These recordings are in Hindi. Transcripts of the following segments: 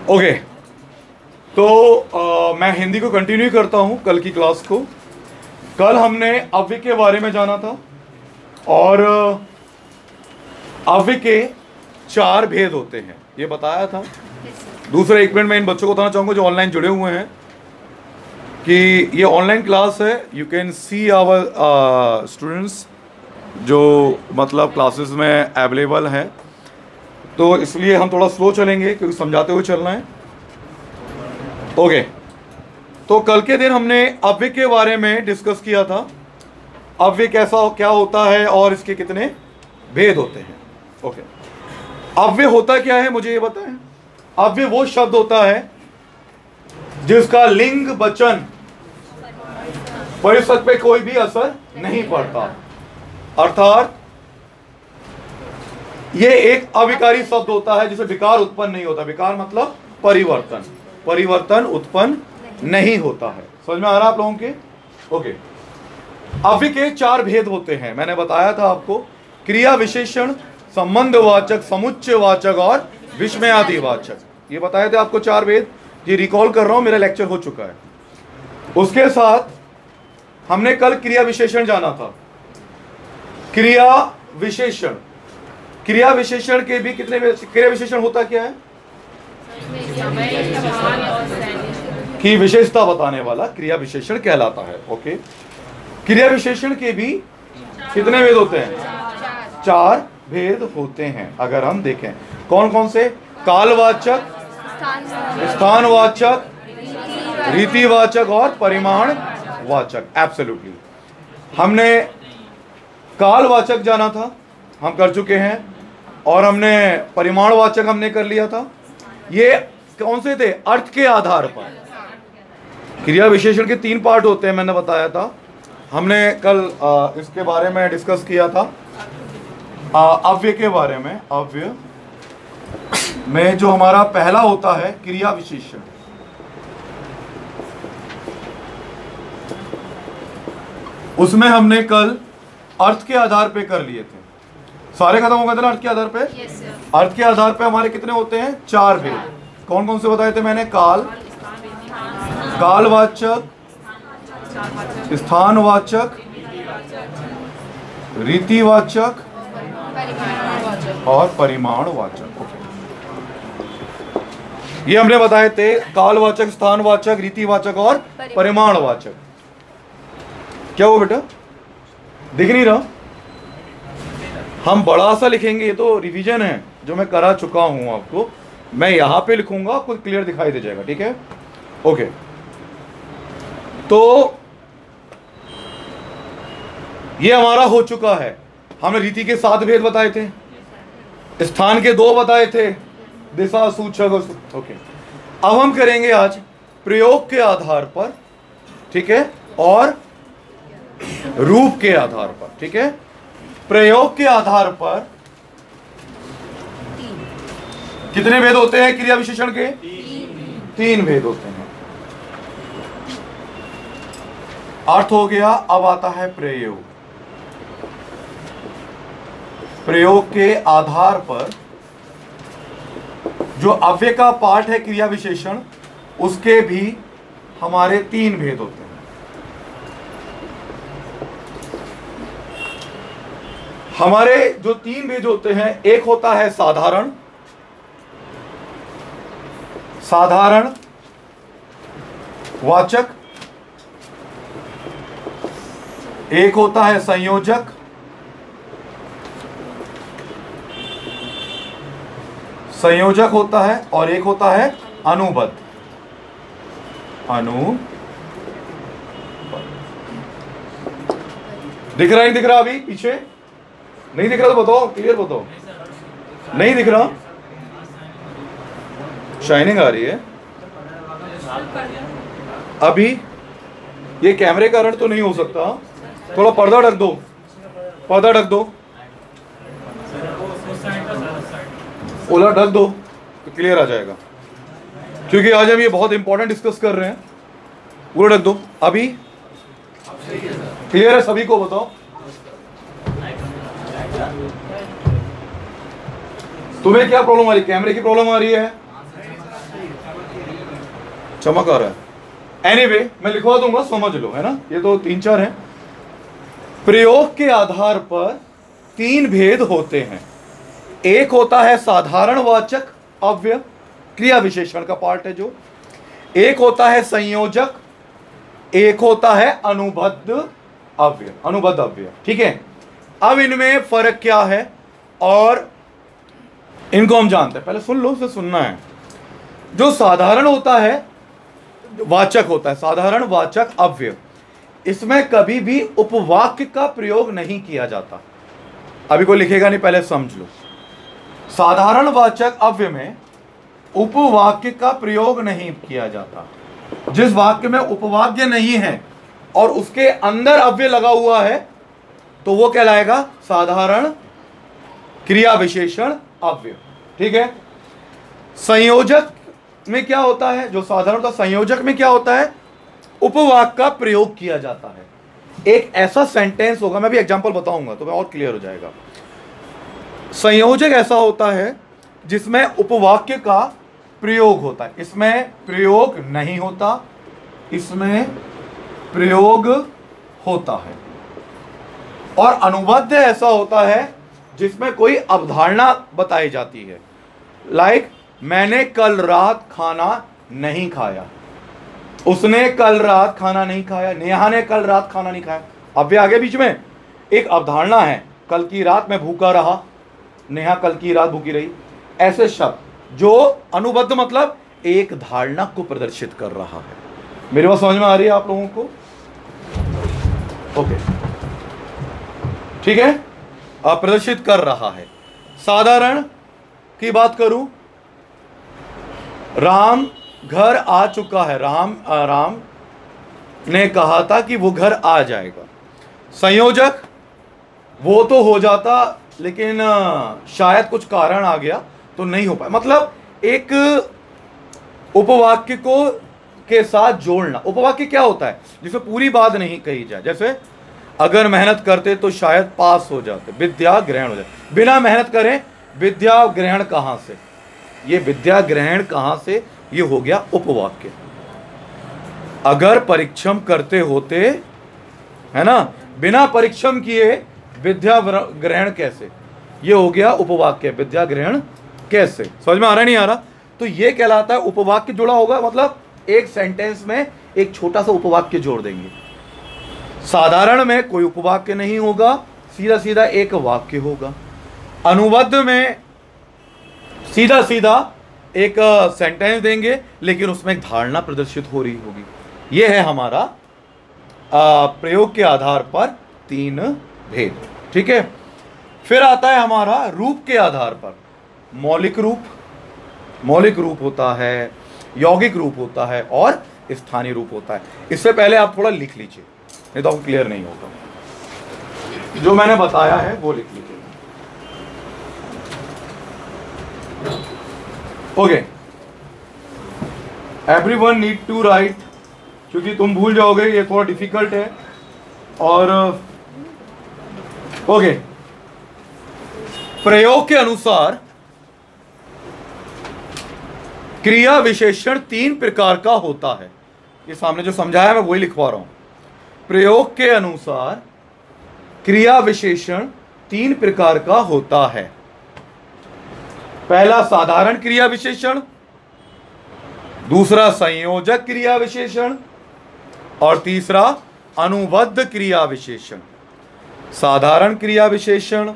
ओके, तो मैं हिंदी को कंटिन्यू करता हूँ कल की क्लास को। कल हमने अव्यय के बारे में जाना था और अव्यय के 4 भेद होते हैं ये बताया था। दूसरा एक मिनट मैं इन बच्चों को बताना चाहूँगा जो ऑनलाइन जुड़े हुए हैं कि ये ऑनलाइन क्लास है। You can see our students जो मतलब क्लासेस में अवेलेबल है, तो इसलिए हम थोड़ा स्लो चलेंगे क्योंकि समझाते हुए चलना है। ओके, तो कल के दिन हमने अव्यय के बारे में डिस्कस किया था। अव्यय कैसा क्या होता है और इसके कितने भेद होते हैं। ओके, अव्यय होता क्या है मुझे ये बताएं। अव्यय वो शब्द होता है जिसका लिंग वचन परिसर पे कोई भी असर नहीं पड़ता, अर्थात ये एक अविकारी शब्द होता है जिसे विकार उत्पन्न नहीं होता। विकार मतलब परिवर्तन, परिवर्तन उत्पन्न नहीं होता है। समझ में आ रहा है आप लोगों के? ओके, अव्यय के 4 भेद होते हैं। मैंने बताया था आपको, क्रिया विशेषण, संबंधवाचक, समुच्चयवाचक और विस्मयादिवाचक। ये बताए थे आपको 4 भेद। ये रिकॉल कर रहा हूं, मेरा लेक्चर हो चुका है। उसके साथ हमने कल क्रिया विशेषण जाना था। क्रिया विशेषण, क्रिया विशेषण के भी कितने? क्रिया विशेषण होता क्या है? की विशेषता बताने वाला क्रिया विशेषण कहलाता है। ओके, क्रिया विशेषण के भी कितने भेद होते हैं? 4 भेद होते हैं। अगर हम देखें कौन कौन से? कालवाचक, स्थानवाचक, रीतिवाचक और परिमाणवाचक। एब्सोल्युटली, हमने कालवाचक जाना था, हम कर चुके हैं, और हमने परिमाणवाचक हमने कर लिया था। ये कौन से थे? अर्थ के आधार पर। क्रिया विशेषण के 3 पार्ट होते हैं, मैंने बताया था। हमने कल इसके बारे में डिस्कस किया था, अव्यय के बारे में। अव्यय में जो हमारा पहला होता है क्रिया विशेषण, उसमें हमने कल अर्थ के आधार पे कर लिए थे। सारे खत्म हो गए थे ना अर्थ के आधार पे? अर्थ के आधार पे हमारे कितने होते हैं? 4 भेद। कौन कौन से बताए थे मैंने? कालवाचक, स्थानवाचक, रीतिवाचक और परिमाणवाचक। ये हमने बताए थे, कालवाचक, स्थानवाचक, रीतिवाचक और परिमाणवाचक। क्या हुआ बेटा, दिख नहीं रहा? हम बड़ा सा लिखेंगे, ये तो रिवीजन है जो मैं करा चुका हूं आपको। मैं यहां पे लिखूंगा, आपको क्लियर दिखाई दे जाएगा। ठीक है, ओके। तो ये हमारा हो चुका है। हमने रीति के 7 भेद बताए थे, स्थान के 2 बताए थे, दिशा, सूचक। ओके, अब हम करेंगे आज प्रयोग के आधार पर, ठीक है, और रूप के आधार पर। ठीक है, प्रयोग के आधार पर कितने भेद होते हैं क्रिया विशेषण के? 3 भेद होते हैं। अर्थ हो गया। अब आता है प्रयोग। प्रयोग के आधार पर जो अव्यय का पार्ट है क्रिया विशेषण, उसके भी हमारे 3 भेद होते हैं। हमारे जो 3 भेद होते हैं, एक होता है साधारण, साधारण वाचक, एक होता है संयोजक, संयोजक होता है, और एक होता है अनुबद्ध। दिख रहा है? नहीं दिख रहा? अभी पीछे नहीं दिख रहा तो बताओ, क्लियर बताओ। नहीं दिख रहा? शाइनिंग आ रही है अभी। ये कैमरे का कारण तो नहीं हो सकता, थोड़ा पर्दा ढक दो, पर्दा ढक दो, ओला ढक दो तो क्लियर आ जाएगा, क्योंकि आज हम ये बहुत इंपॉर्टेंट डिस्कस कर रहे हैं। पूरा ढक दो। अभी क्लियर है सभी को? बताओ तुम्हें क्या प्रॉब्लम आ रही है? कैमरे की प्रॉब्लम आ रही है? चमक आ रहा है। एनीवे मैं लिखवा दूंगा, समझ लो, है ना, ये तो 3-4 हैं। प्रयोग के आधार पर 3 भेद होते हैं। एक होता है साधारण वाचक अव्यय, क्रिया विशेषण का पार्ट है जो। एक होता है संयोजक, एक होता है अनुबद्ध अव्यय, अनुबद्ध अव्यय, ठीक है। अब इनमें फर्क क्या है और इनको हम जानते हैं। पहले सुन लो, उसे सुनना है। जो साधारण होता है, वाचक होता है, साधारण वाचक अव्यय, इसमें कभी भी उपवाक्य का प्रयोग नहीं किया जाता। अभी कोई लिखेगा नहीं, पहले समझ लो। साधारण वाचक अव्यय में उपवाक्य का प्रयोग नहीं किया जाता। जिस वाक्य में उपवाक्य नहीं है और उसके अंदर अव्यय लगा हुआ है तो वो कहलाएगा साधारण क्रिया विशेषण अव्यय, ठीक है। संयोजक में क्या होता है, जो साधारणतः संयोजक में क्या होता है, उपवाक्य का प्रयोग किया जाता है। एक ऐसा सेंटेंस होगा, मैं भी एग्जांपल बताऊंगा तो मैं और क्लियर हो जाएगा। संयोजक ऐसा होता है जिसमें उपवाक्य का प्रयोग होता है, इसमें प्रयोग नहीं होता, इसमें प्रयोग होता है। और अनुबद्ध ऐसा होता है जिसमें कोई अवधारणा बताई जाती है। लाइक मैंने कल रात खाना नहीं खाया, उसने कल रात खाना नहीं खाया, नेहा ने कल रात खाना नहीं खाया। अब ये आगे बीच में एक अवधारणा है, कल की रात मैं भूखा रहा, नेहा कल की रात भूखी रही। ऐसे शब्द जो अनुबद्ध मतलब एक धारणा को प्रदर्शित कर रहा है। मेरी बात समझ में आ रही है आप लोगों को? ओके, ठीक है, आप प्रदर्शित कर रहा है। साधारण की बात करूं, राम घर आ चुका है, राम ने कहा था कि वो घर आ जाएगा। संयोजक वो तो हो जाता लेकिन शायद कुछ कारण आ गया तो नहीं हो पाया। मतलब एक उपवाक्य को के साथ जोड़ना। उपवाक्य क्या होता है, जिसमें पूरी बात नहीं कही जाए। जैसे अगर मेहनत करते तो शायद पास हो जाते, विद्या ग्रहण हो जाए। बिना मेहनत करें विद्या ग्रहण कहां से, ये विद्या ग्रहण कहां से, ये हो गया उपवाक्य। अगर परिश्रम करते होते, है ना, बिना परिश्रम किए विद्या ग्रहण कैसे, ये हो गया उपवाक्य। विद्या ग्रहण कैसे, समझ में आ रहा नहीं आ रहा? तो ये कहलाता है उपवाक्य जुड़ा होगा, मतलब एक सेंटेंस में एक छोटा सा उपवाक्य जोड़ देंगे। साधारण में कोई उपवाक्य नहीं होगा, सीधा सीधा एक वाक्य होगा। अनुबद्ध में सीधा सीधा एक सेंटेंस देंगे लेकिन उसमें एक धारणा प्रदर्शित हो रही होगी। यह है हमारा प्रयोग के आधार पर 3 भेद, ठीक है। फिर आता है हमारा रूप के आधार पर। मौलिक रूप होता है, यौगिक रूप होता है और स्थानीय रूप होता है। इससे पहले आप थोड़ा लिख लीजिए, नहीं तो आपको क्लियर नहीं होगा। जो मैंने बताया है वो लिख लीजिए। Okay, everyone need to write, क्योंकि तुम भूल जाओगे, ये थोड़ा डिफिकल्ट है। और ओके, प्रयोग के अनुसार क्रिया विशेषण 3 प्रकार का होता है। ये सामने जो समझाया मैं वही लिखवा रहा हूं। प्रयोग के अनुसार क्रिया विशेषण 3 प्रकार का होता है। पहला साधारण क्रिया विशेषण, दूसरा संयोजक क्रिया विशेषण और तीसरा अनुबद्ध क्रिया विशेषण। साधारण क्रिया विशेषण,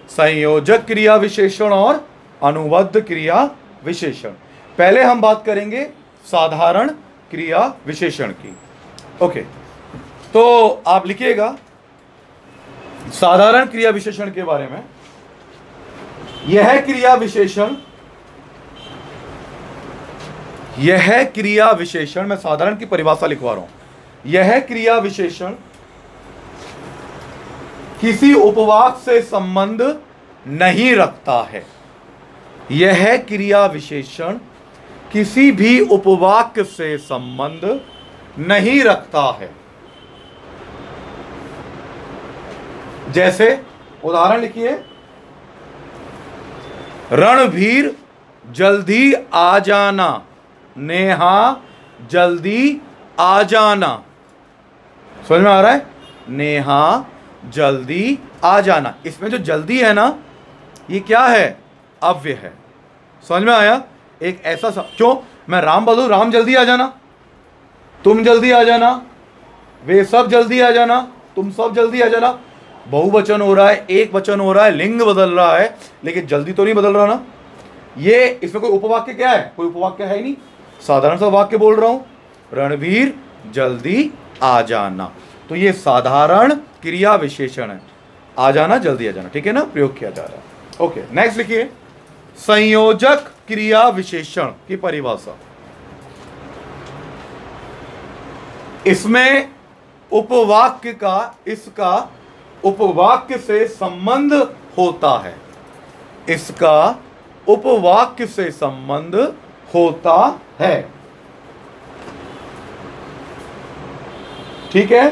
संयोजक क्रिया विशेषण और अनुबद्ध क्रिया विशेषण। पहले हम बात करेंगे साधारण क्रिया विशेषण की। ओके, तो आप लिखिएगा साधारण क्रिया विशेषण के बारे में। यह क्रिया विशेषण, मैं साधारण की परिभाषा लिखवा रहा हूं। यह क्रिया विशेषण किसी उपवाक्य से संबंध नहीं रखता है। यह क्रिया विशेषण किसी भी उपवाक्य से संबंध नहीं रखता है। जैसे उदाहरण लिखिए, रणवीर जल्दी आ जाना, नेहा जल्दी आ जाना। समझ में आ रहा है? नेहा जल्दी आ जाना। इसमें जो जल्दी है ना, ये क्या है? अव्यय है। समझ में आया? एक ऐसा क्यों मैं राम बोलूं, राम जल्दी आ जाना, तुम जल्दी आ जाना, वे सब जल्दी आ जाना, तुम सब जल्दी आ जाना। बहुवचन हो रहा है, एक वचन हो रहा है, लिंग बदल रहा है, लेकिन जल्दी तो नहीं बदल रहा ना। ये इसमें कोई उपवाक्य क्या है? कोई उपवाक्य है ही नहीं, साधारण सा वाक्य बोल रहा हूं, रणवीर जल्दी आ जाना। तो ये साधारण क्रिया विशेषण है, आ जाना, जल्दी आ जाना। ठीक है ना, प्रयोग किया जा रहा है। ओके, नेक्स्ट लिखिए संयोजक क्रिया विशेषण की परिभाषा। इसमें उपवाक्य का, इसका उपवाक्य से संबंध होता है, इसका उपवाक्य से संबंध होता है। ठीक है,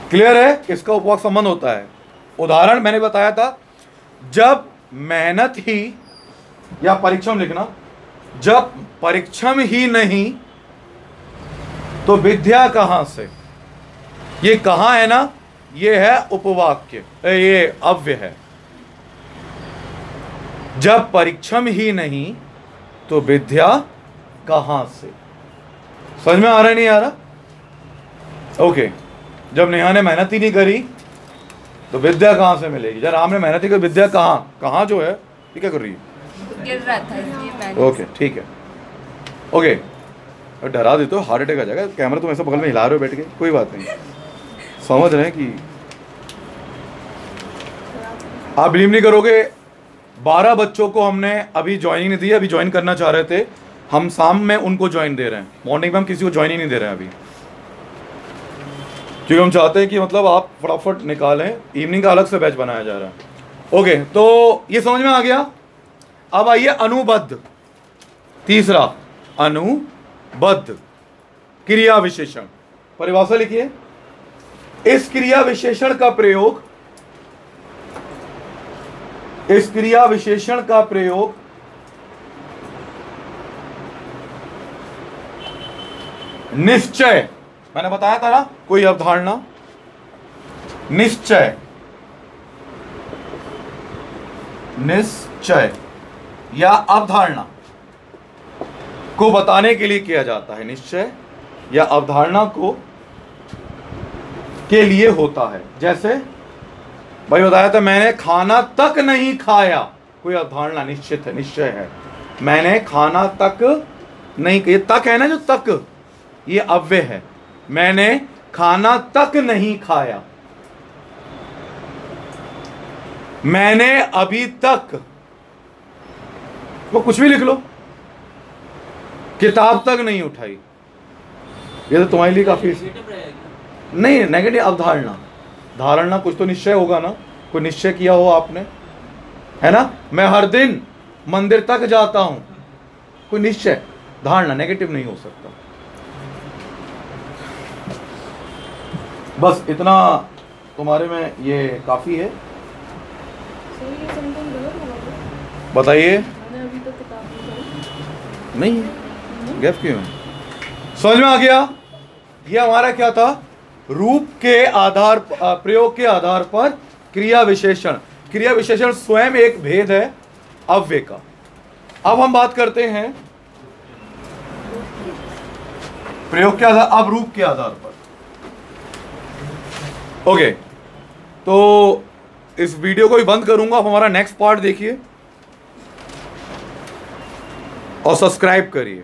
क्लियर है? इसका उपवाक्य संबंध होता है। उदाहरण मैंने बताया था, जब मेहनत ही, या परिश्रम लिखना, जब परिश्रम ही नहीं तो विद्या कहां से। ये कहां है ना, ये है उपवाक्य, ये अव्यय है। जब परिश्रम ही नहीं तो विद्या कहां से। समझ में आ रहा है, नहीं आ रहा? ओके, जब नेहा ने मेहनत ही नहीं करी तो विद्या कहां से मिलेगी। जब राम ने मेहनत ही की, विद्या कहां जो है, ये क्या कर रही है? गिर रहा था इसलिए। ओके, ठीक है। ओके, डरा देते हो, हार्ट अटैक आ जाएगा। कैमरा तुम ऐसा बगल में हिला रहे हो बैठ के, कोई बात नहीं, समझ रहे हैं कि आप बिलीव नहीं करोगे, 12 बच्चों को हमने अभी ज्वाइनिंग नहीं दी। अभी ज्वाइन करना चाह रहे थे हम, शाम में उनको ज्वाइन दे रहे हैं, मॉर्निंग में हम किसी को ज्वाइन ही नहीं दे रहे हैं अभी, क्योंकि हम चाहते हैं कि मतलब आप फटाफट निकालें, इवनिंग का अलग से बैच बनाया जा रहा है। ओके, तो ये समझ में आ गया। अब आइए अनुबद्ध, तीसरा अनुबद्ध क्रिया विशेषण। परिभाषा लिखिए, इस क्रिया विशेषण का प्रयोग, इस क्रिया विशेषण का प्रयोग निश्चय, मैंने बताया था ना, कोई अवधारणा, निश्चय, निश्चय या अवधारणा को बताने के लिए किया जाता है। निश्चय या अवधारणा को के लिए होता है। जैसे भाई बताया था, मैंने खाना तक नहीं खाया, कोई अवधारणा, निश्चित है, निश्चय है। मैंने खाना तक नहीं, ये तक है ना, जो तक, ये अव्यय है। मैंने खाना तक नहीं खाया, मैंने अभी तक, वो कुछ भी लिख लो, किताब तक नहीं उठाई, ये तो तुम्हारे लिए काफी नहीं, नेगेटिव अवधारणा। धारणा कुछ तो निश्चय होगा ना, कोई निश्चय किया हो आपने, है ना। मैं हर दिन मंदिर तक जाता हूं, कोई निश्चय, धारणा, नेगेटिव नहीं हो सकता। बस इतना तुम्हारे में ये काफी है। बताइए, नहीं गैप क्यों है? समझ में आ गया? ये हमारा क्या था, रूप के आधार, प्रयोग के आधार पर क्रिया विशेषण। क्रिया विशेषण स्वयं एक भेद है अव्यय का। अब हम बात करते हैं प्रयोग के आधार, अब रूप के आधार पर। ओके, तो इस वीडियो को भी बंद करूंगा। अब हमारा नेक्स्ट पार्ट देखिए और सब्सक्राइब करिए।